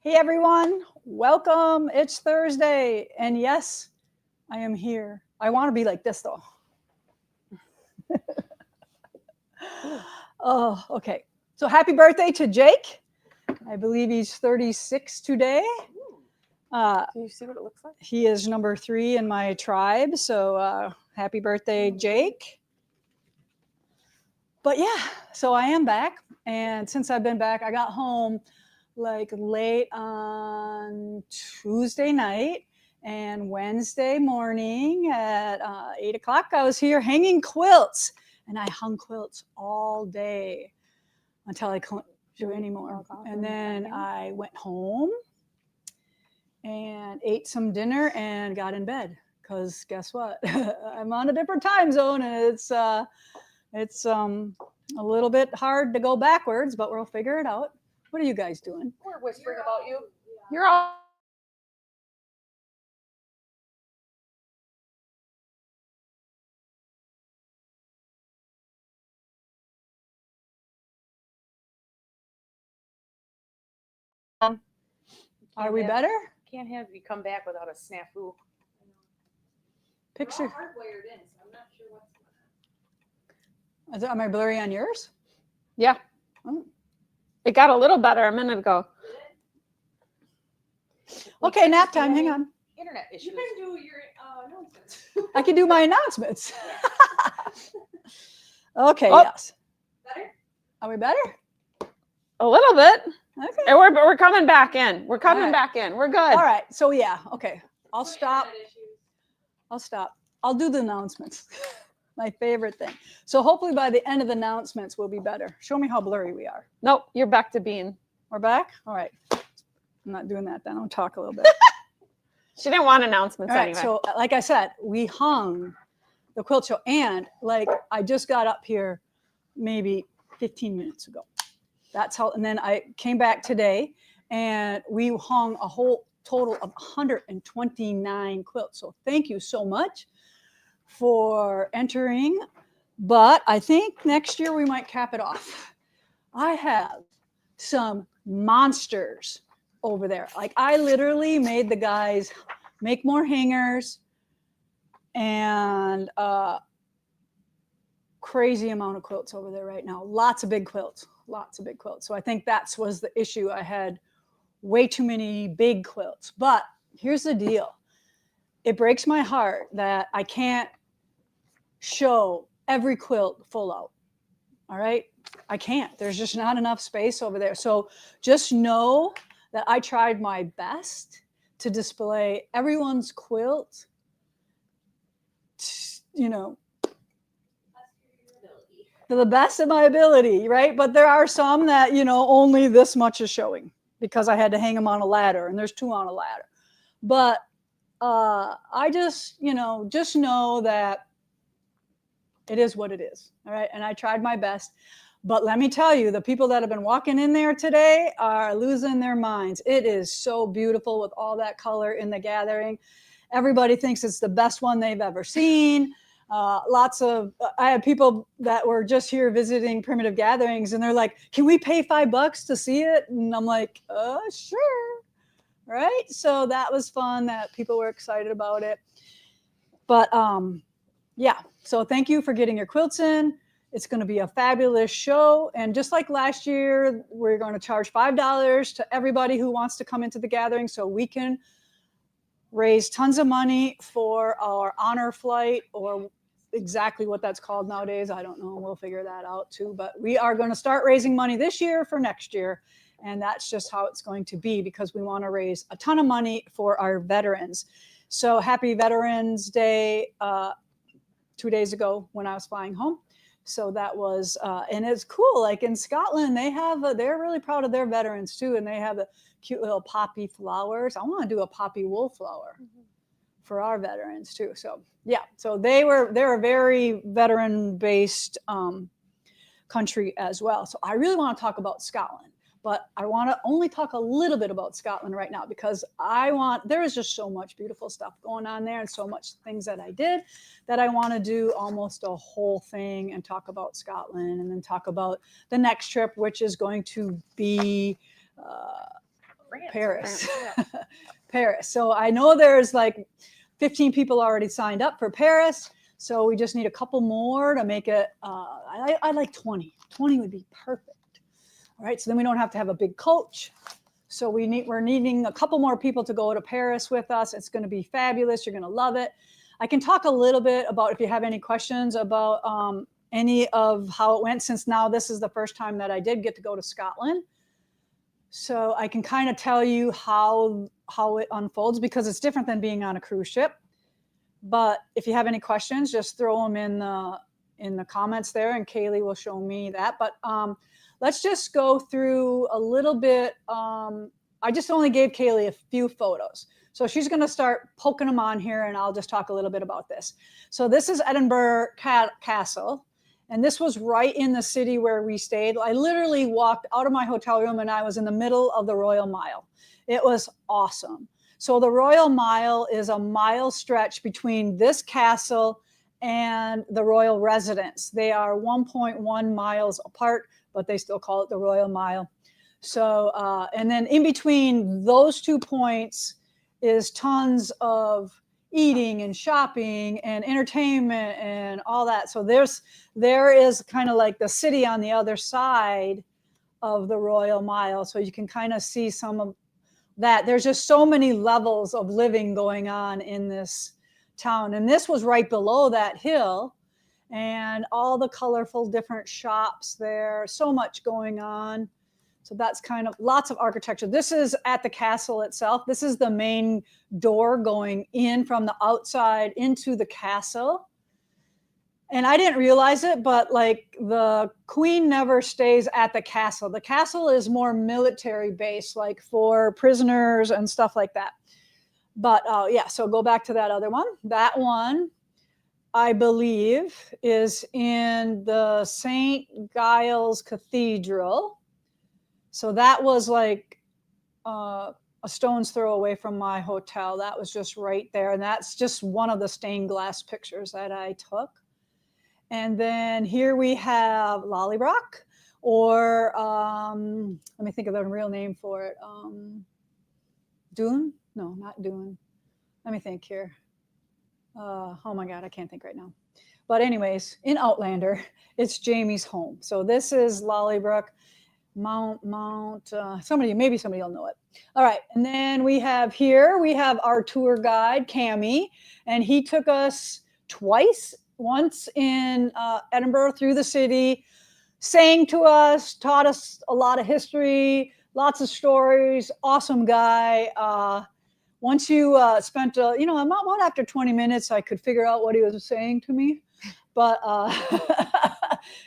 Hey everyone, welcome. It's Thursday. And yes, I am here. I want to be like this though. Oh, okay. So happy birthday to Jake. I believe he's 36 today. Can you see what it looks like? He is number 3 in my tribe. So happy birthday, Jake. But yeah, so I am back. And since I've been back, I got home like late on Tuesday night, and Wednesday morning at 8 o'clock, I was here hanging quilts, and I hung quilts all day until I couldn't do anymore. And then I went home and ate some dinner and got in bed because guess what? I'm on a different time zone, and it's a little bit hard to go backwards, but we'll figure it out. What are you guys doing? We're whispering about you. You're all. Are we better? Can't have you come back without a snafu. Picture. Hardwired in, so I'm not sure what's going on. Am I blurry on yours? Yeah. Oh. It got a little better a minute ago. Okay, nap time. Hang on. Internet issues. You can do your announcements. I can do my announcements. Okay, Oh. yes. Better? Are we better? A little bit. Okay. And we're coming back in. We're coming All right. back in. We're good. All right. So yeah, okay. I'll No stop. internet issues. I'll stop. I'll do the announcements. My favorite thing. So hopefully by the end of the announcements we'll be better. Show me how blurry we are. Nope, you're back to being. We're back? All right. I'm not doing that then. I'll talk a little bit. She didn't want announcements All right, anyway. so like I said, we hung the quilt show, and like I just got up here maybe 15 minutes ago. That's how, and then I came back today, and we hung a whole total of 129 quilts. So thank you so much for entering. But I think next year we might cap it off. I have some monsters over there. Like I literally made the guys make more hangers and crazy amount of quilts over there right now. Lots of big quilts. So I think that was the issue. I had way too many big quilts. But here's the deal. It breaks my heart that I can't show every quilt full out. All right? I can't. There's just not enough space over there. So just know that I tried my best to display everyone's quilt, you know, to the best of my ability, right? But there are some that, you know, only this much is showing because I had to hang them on a ladder, and there's 2 on a ladder. But I just, you know, just know that it is what it is, all right? And I tried my best. But let me tell you, the people that have been walking in there today are losing their minds. It is so beautiful with all that color in the gathering. Everybody thinks it's the best one they've ever seen. I had people that were just here visiting Primitive Gatherings, and they're like, can we pay $5 to see it? And I'm like, sure. Right? So that was fun that people were excited about it. But yeah, so thank you for getting your quilts in. It's going to be a fabulous show. And just like last year, we're going to charge $5 to everybody who wants to come into the gathering so we can raise tons of money for our honor flight, or exactly what that's called nowadays. I don't know. We'll figure that out too. But we are going to start raising money this year for next year. And that's just how it's going to be because we want to raise a ton of money for our veterans. So happy Veterans Day 2 days ago when I was flying home. So that was, and it's cool. Like in Scotland, they're really proud of their veterans too. And they have the cute little poppy flowers. I want to do a poppy wool flower for our veterans too. So yeah, so they're a very veteran based country as well. So I really want to talk about Scotland, but I want to only talk a little bit about Scotland right now because there is just so much beautiful stuff going on there and so much things that I did that I want to do almost a whole thing and talk about Scotland and then talk about the next trip, which is going to be France. Paris. France, yeah. Paris. So I know there's like 15 people already signed up for Paris. So we just need a couple more to make it. I like 20. 20 would be perfect. All right. So then we don't have to have a big coach. So we're needing a couple more people to go to Paris with us. It's going to be fabulous. You're going to love it. I can talk a little bit about if you have any questions about any of how it went, since now this is the first time that I did get to go to Scotland. So I can kind of tell you how it unfolds, because it's different than being on a cruise ship. But if you have any questions, just throw them in the comments there, and Kaylee will show me that. But let's just go through a little bit. I just only gave Kaylee a few photos. So she's going to start poking them on here, and I'll just talk a little bit about this. So this is Edinburgh Castle, and this was right in the city where we stayed. I literally walked out of my hotel room, and I was in the middle of the Royal Mile. It was awesome. So the Royal Mile is a mile stretch between this castle and the royal residence. They are 1.1 miles apart, but they still call it the Royal Mile. So, and then in between those 2 points is tons of eating and shopping and entertainment and all that. So there is kind of like the city on the other side of the Royal Mile. So you can kind of see some of that. There's just so many levels of living going on in this town. And this was right below that hill, and all the colorful different shops there, so much going on. So that's kind of lots of architecture. This is at the castle itself. This is the main door going in from the outside into the castle. And I didn't realize it, but like the queen never stays at the castle. The castle is more military based, like for prisoners and stuff like that. But yeah, so go back to that other one. That one, I believe, is in the St. Giles Cathedral. So that was like a stone's throw away from my hotel. That was just right there. And that's just one of the stained glass pictures that I took. And then here we have Lollybrock, or let me think of the real name for it. Dune? No, not Dune. Let me think here. Oh my God, I can't think right now. But anyways, in Outlander, it's Jamie's home. So this is Lollybrook. Mount, maybe somebody will know it. All right, and then we have our tour guide, Cammie, and he took us twice, once in Edinburgh through the city, sang to us, taught us a lot of history, lots of stories, awesome guy. Once you spent, about after 20 minutes, I could figure out what he was saying to me, but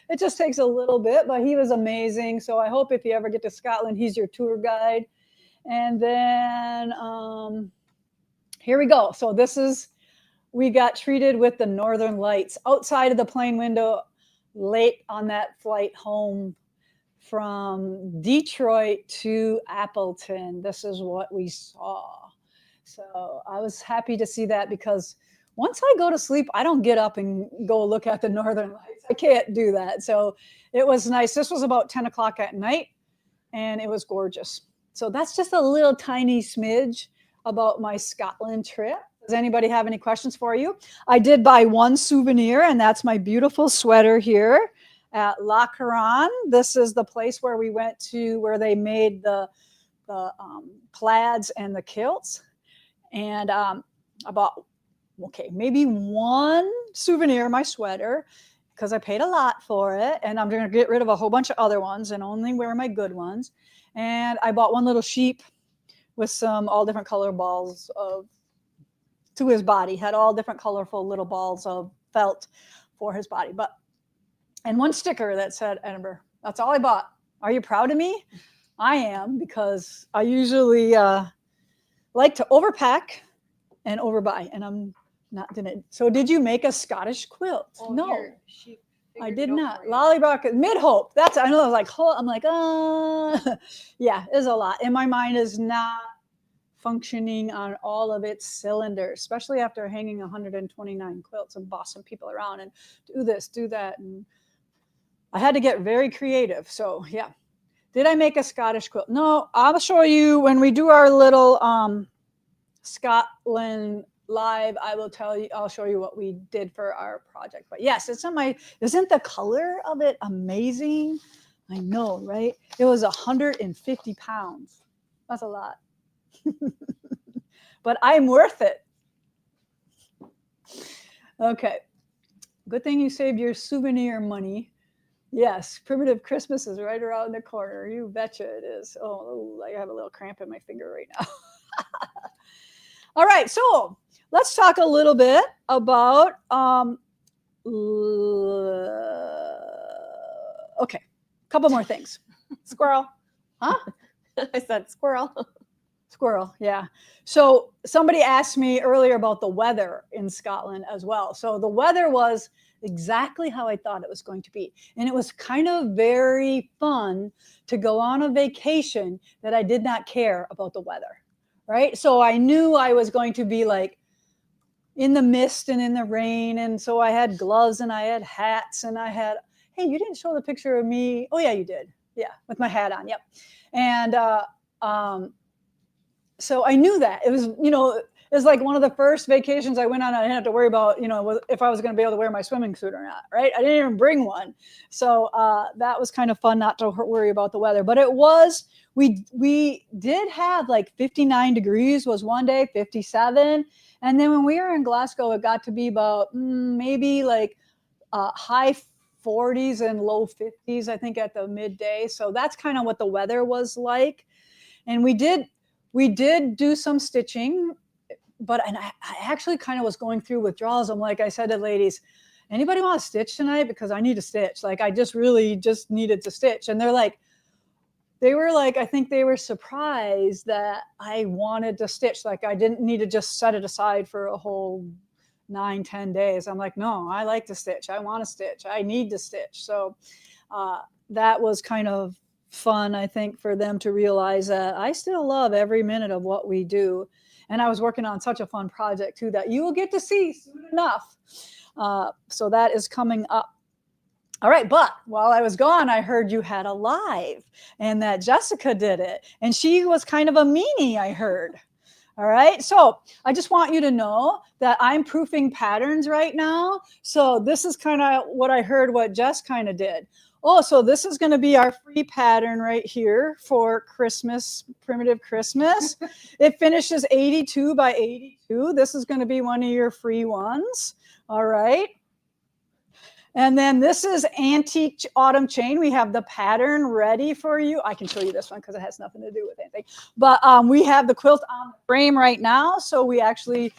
it just takes a little bit, but he was amazing. So I hope if you ever get to Scotland, he's your tour guide. And then here we go. So we got treated with the Northern Lights outside of the plane window late on that flight home from Detroit to Appleton. This is what we saw. So I was happy to see that, because once I go to sleep, I don't get up and go look at the Northern Lights. I can't do that. So it was nice. This was about 10 o'clock at night, and it was gorgeous. So that's just a little tiny smidge about my Scotland trip. Does anybody have any questions for you? I did buy one souvenir, and that's my beautiful sweater here at La Couronne. This is the place where we went to, where they made the plaids and the kilts. And I bought, maybe one souvenir, my sweater, because I paid a lot for it. And I'm going to get rid of a whole bunch of other ones and only wear my good ones. And I bought one little sheep with some all different color balls to his body. Had all different colorful little balls of felt for his body. And one sticker that said Edinburgh. That's all I bought. Are you proud of me? I am, because I usually like to overpack and overbuy, and I'm not doing it. So did you make a Scottish quilt? Oh, No, here, she I figured did it out not. for you. Lollybrock, Mid-Hope. I know, I'm like, yeah, it's a lot. And my mind is not functioning on all of its cylinders, especially after hanging 129 quilts and bossing people around and do this, do that. And I had to get very creative. So yeah. Did I make a Scottish quilt? No, I'll show you when we do our little Scotland live. I'll show you what we did for our project. But yes, isn't the color of it amazing? I know, right? It was 150 pounds. That's a lot. But I'm worth it. Okay. Good thing you saved your souvenir money. Yes, primitive Christmas is right around the corner. You betcha it is. Oh, I have a little cramp in my finger right now. All right, so let's talk a little bit about, okay, a couple more things. Squirrel. Huh? I said squirrel. Squirrel, yeah. So somebody asked me earlier about the weather in Scotland as well. So the weather was exactly how I thought it was going to be. And it was kind of very fun to go on a vacation that I did not care about the weather, right? So I knew I was going to be like in the mist and in the rain. And so I had gloves and I had hats and I had, hey, you didn't show the picture of me. Oh yeah, you did. Yeah, with my hat on, yep. And so I knew that it was, it was like one of the first vacations I went on. I didn't have to worry about, if I was going to be able to wear my swimming suit or not, right? I didn't even bring one. So that was kind of fun not to worry about the weather. But it was, we did have like 59 degrees was one day, 57. And then when we were in Glasgow, it got to be about maybe like high 40s and low 50s, I think, at the midday. So that's kind of what the weather was like. And we did do some stitching. But I actually kind of was going through withdrawals. I'm like, I said to ladies, anybody want to stitch tonight? Because I need to stitch. Like, I just really needed to stitch. And they were like, I think they were surprised that I wanted to stitch. Like, I didn't need to just set it aside for a whole 9-10 days. I'm like, no, I like to stitch. I want to stitch. I need to stitch. So that was kind of fun, I think, for them to realize that I still love every minute of what we do. And I was working on such a fun project too that you will get to see soon enough. So that is coming up. All right, but while I was gone, I heard you had a live and that Jessica did it. And she was kind of a meanie, I heard. All right, so I just want you to know that I'm proofing patterns right now. So this is kind of what I heard what Jess kind of did. Oh, so this is going to be our free pattern right here for Christmas, primitive Christmas. It finishes 82 by 82. This is going to be one of your free ones. All right. And then this is antique autumn chain. We have the pattern ready for you. I can show you this one because it has nothing to do with anything. But we have the quilt on the frame right now. So we actually,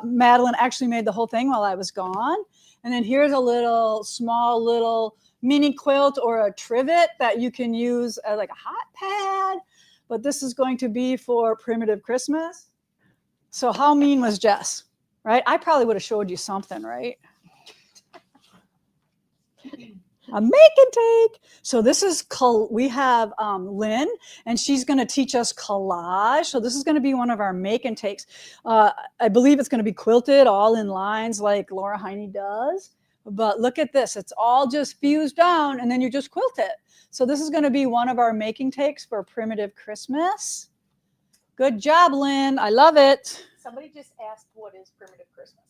Madeline actually made the whole thing while I was gone. And then here's a small little mini quilt or a trivet that you can use as like a hot pad. But this is going to be for primitive Christmas. So how mean was Jess, right? I probably would have showed you something, right? A make and take. So this is, we have Lynn, and she's going to teach us collage. So this is going to be one of our make and takes. I believe it's going to be quilted all in lines like Laura Heine does. But look at this. It's all just fused down, and then you just quilt it. So this is going to be one of our making takes for primitive Christmas. Good job, Lynn. I love it. Somebody just asked, what is primitive Christmas?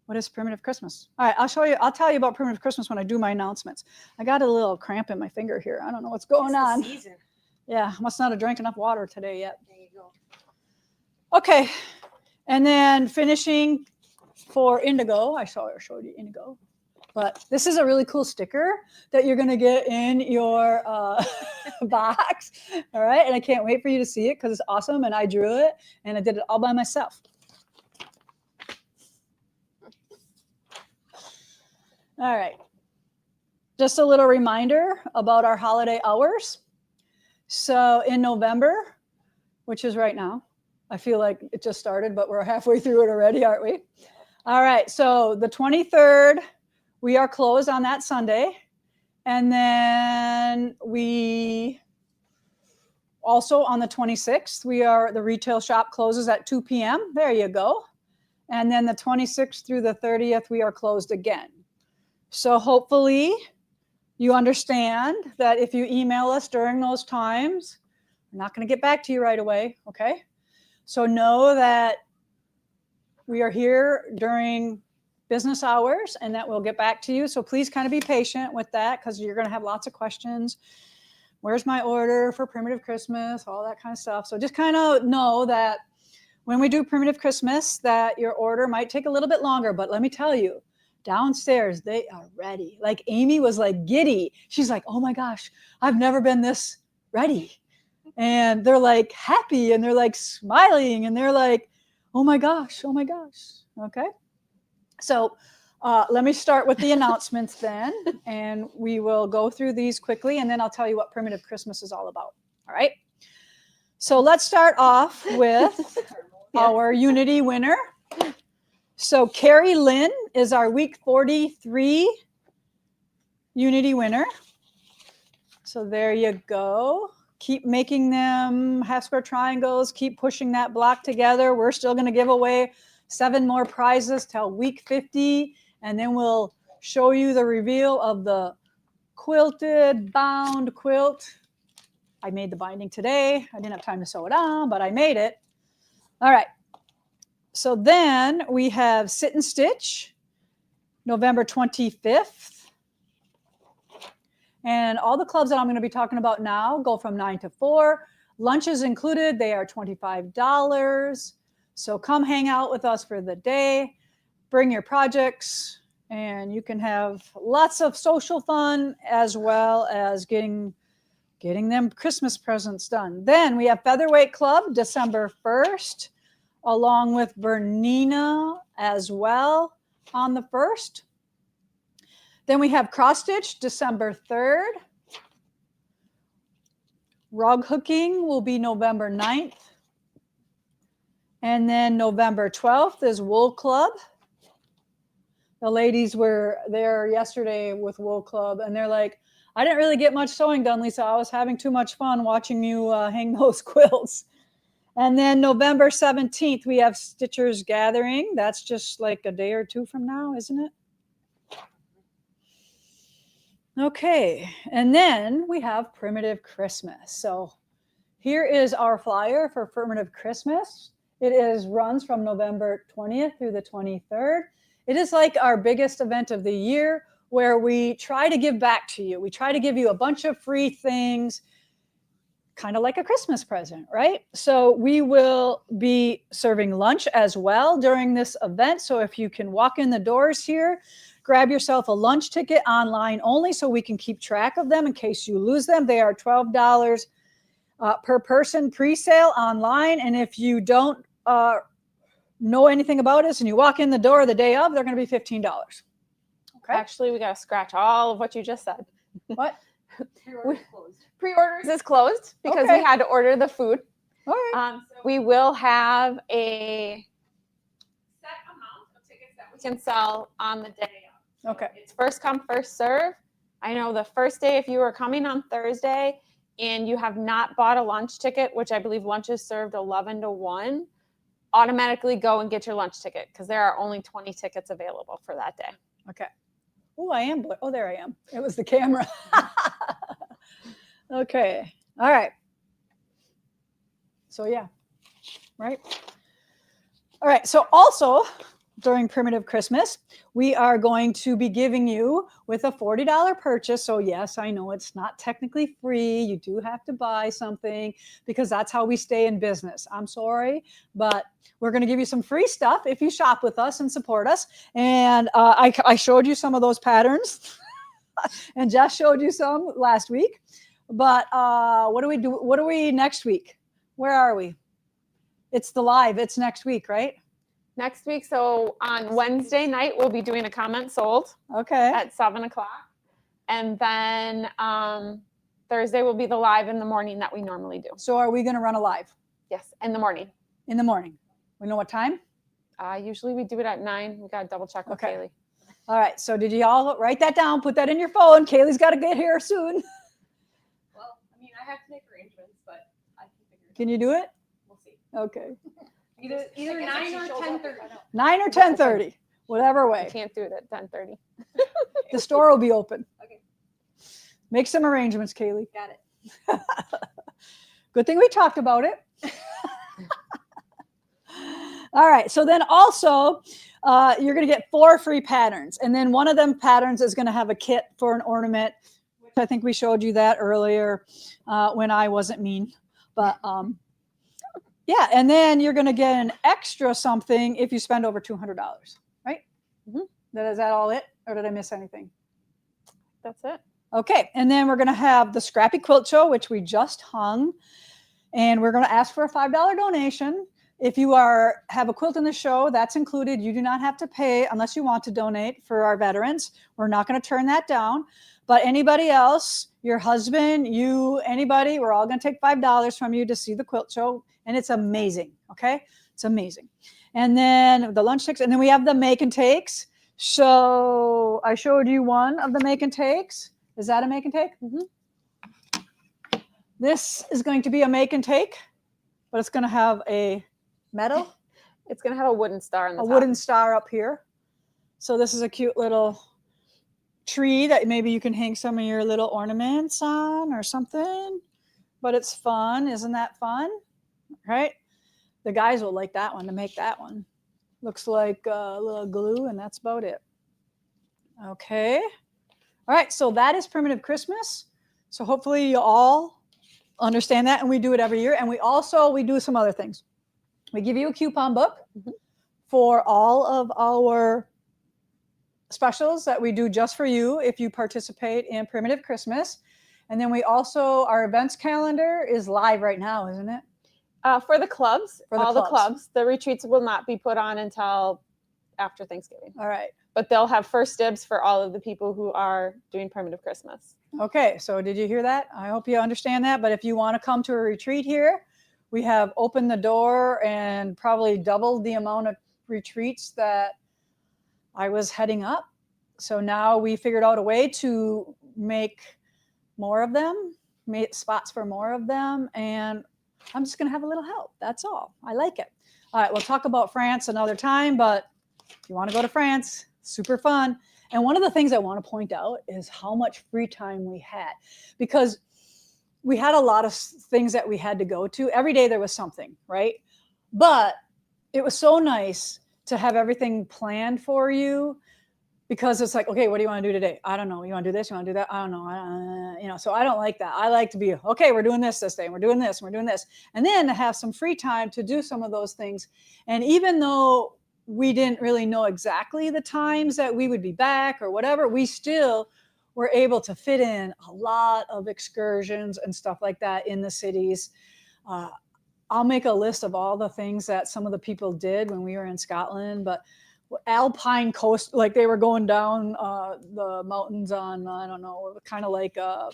What is primitive Christmas? All right, I'll tell you about primitive Christmas when I do my announcements. I got a little cramp in my finger here. I don't know what's going on. The season. Yeah, must not have drank enough water today yet. There you go. Okay, and then finishing for indigo. I showed you indigo. But this is a really cool sticker that you're going to get in your box. All right, and I can't wait for you to see it because it's awesome, and I drew it, and I did it all by myself. All right. Just a little reminder about our holiday hours. So in November, which is right now, I feel like it just started, but we're halfway through it already, aren't we? All right. So the 23rd, we are closed on that Sunday. And then we also on the 26th, the retail shop closes at 2 p.m. There you go. And then the 26th through the 30th, we are closed again. So hopefully You understand that if you email us during those times, we're not going to get back to you right away, okay? So know that we are here during business hours and that we'll get back to you. So please kind of be patient with that because you're going to have lots of questions. Where's my order for Primitive Christmas? All that kind of stuff. So just kind of know that when we do Primitive Christmas, that your order might take a little bit longer, but let me tell you, downstairs, they are ready. Like Amy was like giddy. She's like, oh my gosh, I've never been this ready. And they're like happy and they're like smiling and they're like, oh my gosh, oh my gosh. Okay. So let me start with the announcements then, and we will go through these quickly, and then I'll tell you what Primitive Christmas is all about. All right. So let's start off with our Unity winner. So Carrie Lynn is our week 43 Unity winner. So there you go. Keep making them half square triangles. Keep pushing that block together. We're still going to give away 7 more prizes till week 50. And then we'll show you the reveal of the quilted bound quilt. I made the binding today. I didn't have time to sew it on, but I made it. All right. So then we have Sit and Stitch, November 25th. And all the clubs that I'm going to be talking about now go from 9 to 4. Lunch is included. They are $25. So come hang out with us for the day. Bring your projects, and you can have lots of social fun as well as getting them Christmas presents done. Then we have Featherweight Club, December 1st. Along with Bernina as well on the 1st. Then we have Cross Stitch, December 3rd. Rug hooking will be November 9th. And then November 12th is Wool Club. The ladies were there yesterday with Wool Club, and they're like, I didn't really get much sewing done, Lisa. I was having too much fun watching you hang those quilts. And then November 17th, we have Stitchers Gathering. That's just like a day or two from now, isn't it? Okay. And then we have Primitive Christmas. So here is our flyer for Primitive Christmas. It runs from November 20th through the 23rd. It is like our biggest event of the year where we try to give back to you. We try to give you a bunch of free things, kind of like a Christmas present, right? So we will be serving lunch as well during this event. So if you can walk in the doors here, grab yourself a lunch ticket online only so we can keep track of them in case you lose them. They are $12 per person pre-sale online. And if you don't know anything about us and you walk in the door the day of, they're going to be $15. Okay. Actually, we got to scratch all of what you just said. What? Pre-orders is closed because Okay. we had to order the food. All right. So we will have a set amount of tickets that we can sell on the day of. Okay. It's first come, first serve. I know the first day, if you were coming on Thursday and you have not bought a lunch ticket, which I believe lunch is served 11 to 1, automatically go and get your lunch ticket because there are only 20 tickets available for that day. Okay. Oh, I am. Oh, there I am. It was the camera. Okay. All right. So yeah. Right. All right. So also during Primitive Christmas, we are going to be giving you with a $40 purchase. So yes, I know it's not technically free. You do have to buy something because that's how we stay in business. I'm sorry, but we're going to give you some free stuff if you shop with us and support us. And I showed you some of those patterns and Jess showed you some last week. But what do we do? What are we next week? Where are we? It's the live. It's next week, right? Next week, so on Wednesday night, we'll be doing a comment sold Okay. at 7 o'clock. And then Thursday will be the live in the morning that we normally do. So are we going to run a live Yes, in the morning. in the morning? We know what time? Usually we do it at 9. We got to double check with Okay. Kaylee. All right. So did you all write that down? Put that in your phone. Kaylee's got to get here soon. Well, I mean, I have to make arrangements, but I can figure it out. Can you do it? We'll see. Okay. Either 9 or 10:30. 9 or 10:30, whatever We way. can't do it at 10:30. The store will be open. Okay. Make some arrangements, Kaylee. Got it. Good thing we talked about it. All right. So then also, you're going to get 4 free patterns. And then one of them patterns is going to have a kit for an ornament. I think we showed you that earlier when I wasn't mean. But yeah. And then you're going to get an extra something if you spend over $200, right? Mm-hmm. Is that all it? Or did I miss anything? That's it. Okay, and then we're going to have the Scrappy Quilt Show, which we just hung, and we're going to ask for a $5 donation. If you have a quilt in the show, that's included. You do not have to pay unless you want to donate for our veterans. We're not going to turn that down. But anybody else, your husband, you, anybody, we're all going to take $5 from you to see the quilt show, and it's amazing. Okay, it's amazing. And then the lunch tickets, and then we have the make and takes. So I showed you one of the make and takes. Is that a make and take? Mm-hmm. This is going to be a make and take, but it's going to have a medal. It's going to have a wooden star on the a top. wooden star up here. So this is a cute little tree that maybe you can hang some of your little ornaments on or something. But it's fun. Isn't that fun? Right? The guys will like that one, to make that one. Looks like a little glue, and that's about it. Okay. All right, so that is Primitive Christmas. So hopefully you all understand that, and we do it every year. And we do some other things. We give you a coupon book for all of our specials that we do just for you if you participate in Primitive Christmas. And then we also, our events calendar is live right now, isn't it? For the clubs, For the all clubs. the clubs, the retreats will not be put on until after Thanksgiving. All right. But they'll have first dibs for all of the people who are doing Primitive Christmas. Okay, so did you hear that? I hope you understand that. But if you want to come to a retreat here, we have opened the door and probably doubled the amount of retreats that I was heading up. So now we figured out a way to make more of them, make spots for more of them. And I'm just going to have a little help. That's all. I like it. All right, we'll talk about France another time, but if you want to go to France, super fun. And one of the things I want to point out is how much free time we had, because we had a lot of things that we had to go to. Every day there was something, right? But it was so nice to have everything planned for you, because it's like, okay, what do you want to do today? I don't know. You want to do this? You want to do that? I don't know. So I don't like that. I like to be, okay, we're doing this day, and we're doing this, and we're doing this. And then to have some free time to do some of those things. And even though we didn't really know exactly the times that we would be back or whatever, we still were able to fit in a lot of excursions and stuff like that in the cities. I'll make a list of all the things that some of the people did when we were in Scotland, but alpine coast, like they were going down the mountains on, I don't know, kind of like a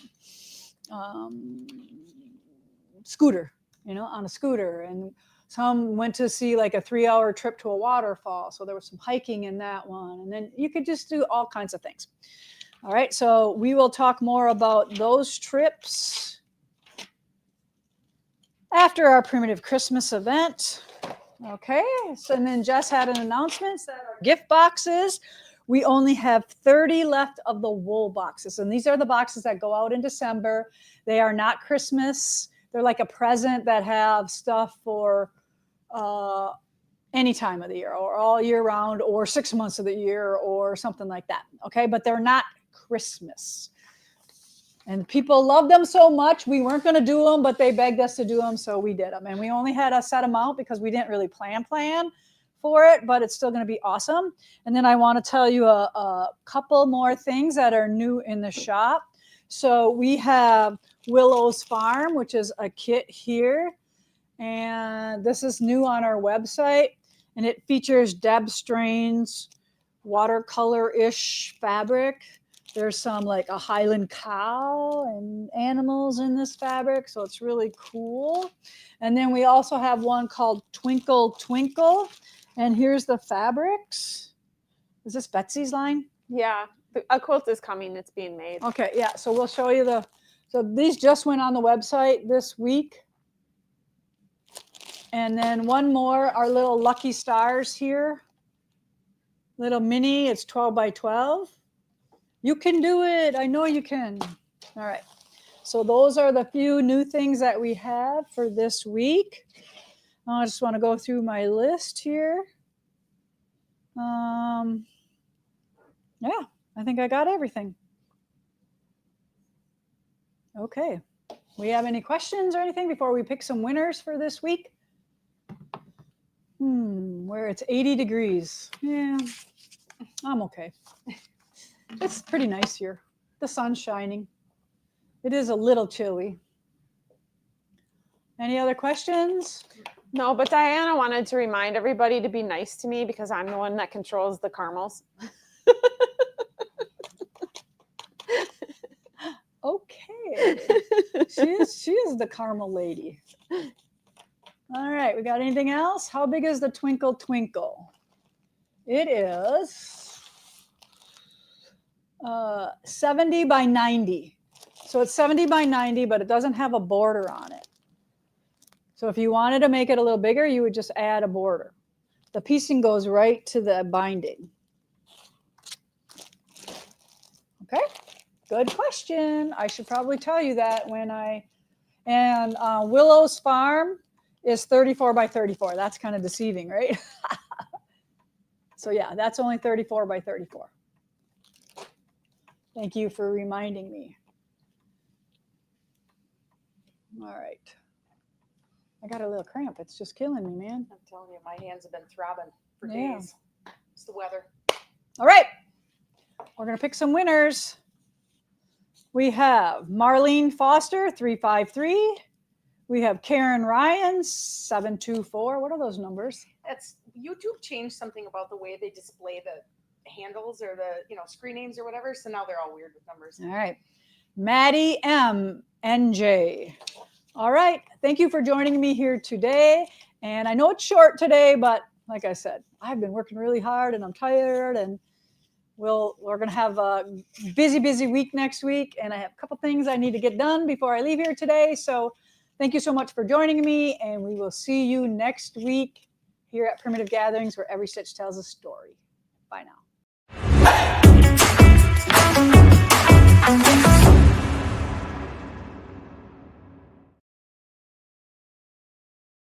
scooter, on a scooter. And some went to see like a 3-hour trip to a waterfall. So there was some hiking in that one. And then you could just do all kinds of things. All right, so we will talk more about those trips after our Primitive Christmas event. Okay, so and then Jess had an announcement that our gift boxes, we only have 30 left of the wool boxes. And these are the boxes that go out in December. They are not Christmas. They're like a present that have stuff for any time of the year or all year round or 6 months of the year or something like that. Okay, but they're not Christmas. And people love them so much, we weren't going to do them, but they begged us to do them, so we did them. And we only had a set amount because we didn't really plan for it, but it's still going to be awesome. And then I want to tell you a couple more things that are new in the shop. So we have Willow's Farm, which is a kit here. And this is new on our website. And it features Deb Strain's watercolor-ish fabric. There's some like a Highland cow and animals in this fabric, so it's really cool. And then we also have one called Twinkle Twinkle, and here's the fabrics. Is this Betsy's line? Yeah, a quilt is coming. It's being made. Okay, yeah, so we'll show you so these just went on the website this week. And then one more, our little lucky stars here. Little mini, it's 12 by 12. You can do it. I know you can. All right. So those are the few new things that we have for this week. I just want to go through my list here. Yeah, I think I got everything. Okay. We have any questions or anything before we pick some winners for this week? Where it's 80 degrees. Yeah, I'm okay. It's pretty nice here. The sun's shining. It is a little chilly. Any other questions? No, but Diana wanted to remind everybody to be nice to me because I'm the one that controls the caramels. Okay. She is the caramel lady. All right, we got anything else? How big is the Twinkle Twinkle? It is 70 by 90. So it's 70 by 90, but it doesn't have a border on it. So if you wanted to make it a little bigger, you would just add a border. The piecing goes right to the binding. Okay, good question. I should probably tell you that when and Willow's Farm is 34 by 34. That's kind of deceiving, right? So yeah, that's only 34 by 34. Thank you for reminding me. All right. I got a little cramp. It's just killing me, man. I'm telling you, my hands have been throbbing for Yeah. days. It's the weather. All right. We're going to pick some winners. We have Marlene Foster, 353. We have Karen Ryan, 724. What are those numbers? That's YouTube changed something about the way they display the handles or the screen names or whatever. So now they're all weird with numbers. All right. Maddie M. NJ. All right. Thank you for joining me here today. And I know it's short today, but like I said, I've been working really hard and I'm tired, and we're going to have a busy week next week. And I have a couple things I need to get done before I leave here today. So thank you so much for joining me, and we will see you next week here at Primitive Gatherings, where every stitch tells a story. Bye now.